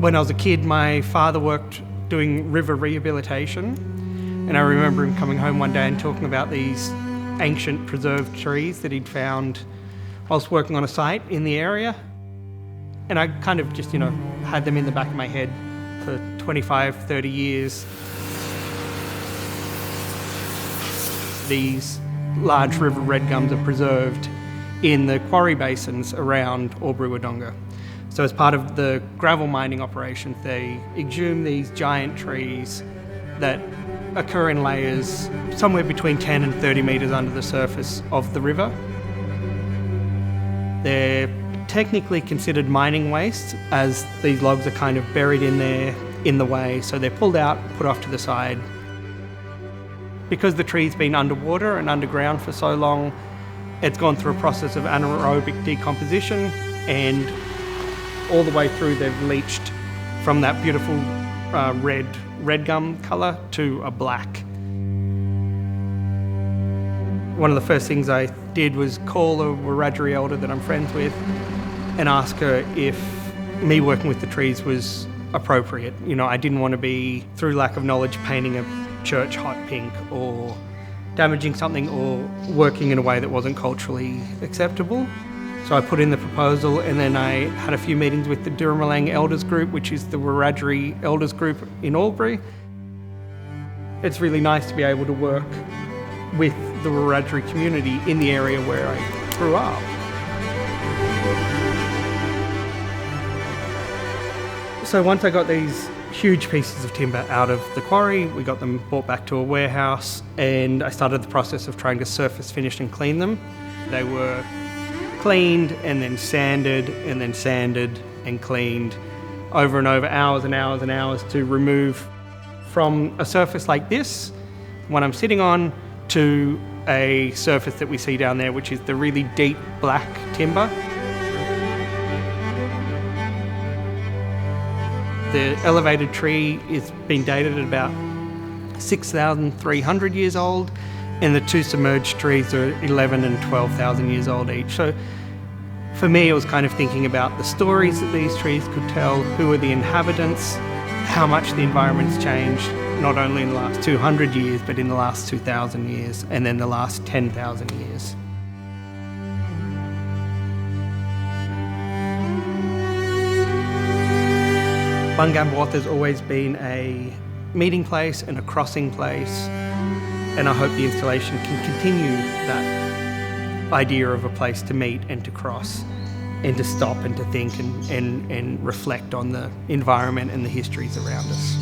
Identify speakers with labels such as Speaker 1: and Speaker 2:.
Speaker 1: When I was a kid, my father worked doing river rehabilitation, and I remember him coming home one day and talking about these ancient preserved trees that he'd found whilst working on a site in the area. And I kind of just, had them in the back of my head for 25, 30 years. These large river red gums are preserved in the quarry basins around Albury-Wodonga. So as part of the gravel mining operation, they exhume these giant trees that occur in layers somewhere between 10 and 30 metres under the surface of the river. They're technically considered mining waste, as these logs are kind of buried in there in the way, so they're pulled out, put off to the side. Because the tree's been underwater and underground for so long, it's gone through a process of anaerobic decomposition, and all the way through they've leached from that beautiful red gum colour to a black. One of the first things I did was call a Wiradjuri elder that I'm friends with and ask her if me working with the trees was appropriate. I didn't want to be, through lack of knowledge, painting a church hot pink or damaging something or working in a way that wasn't culturally acceptable. So I put in the proposal, and then I had a few meetings with the Duramulang Elders Group, which is the Wiradjuri Elders Group in Albury. It's really nice to be able to work with the Wiradjuri community in the area where I grew up. So once I got these huge pieces of timber out of the quarry, we got them brought back to a warehouse, and I started the process of trying to surface finish and clean them. They were cleaned and then sanded and cleaned over and over, hours and hours and hours, to remove from a surface like this, one I'm sitting on, to a surface that we see down there, which is the really deep black timber. The elevated tree is being dated at about 6,300 years old, and the two submerged trees are 11 and 12,000 years old each. So for me, it was kind of thinking about the stories that these trees could tell, who are the inhabitants, how much the environment's changed, not only in the last 200 years, but in the last 2,000 years, and then the last 10,000 years. Bungambrawatha has always been a meeting place and a crossing place, and I hope the installation can continue that idea of a place to meet and to cross and to stop and to think and reflect on the environment and the histories around us.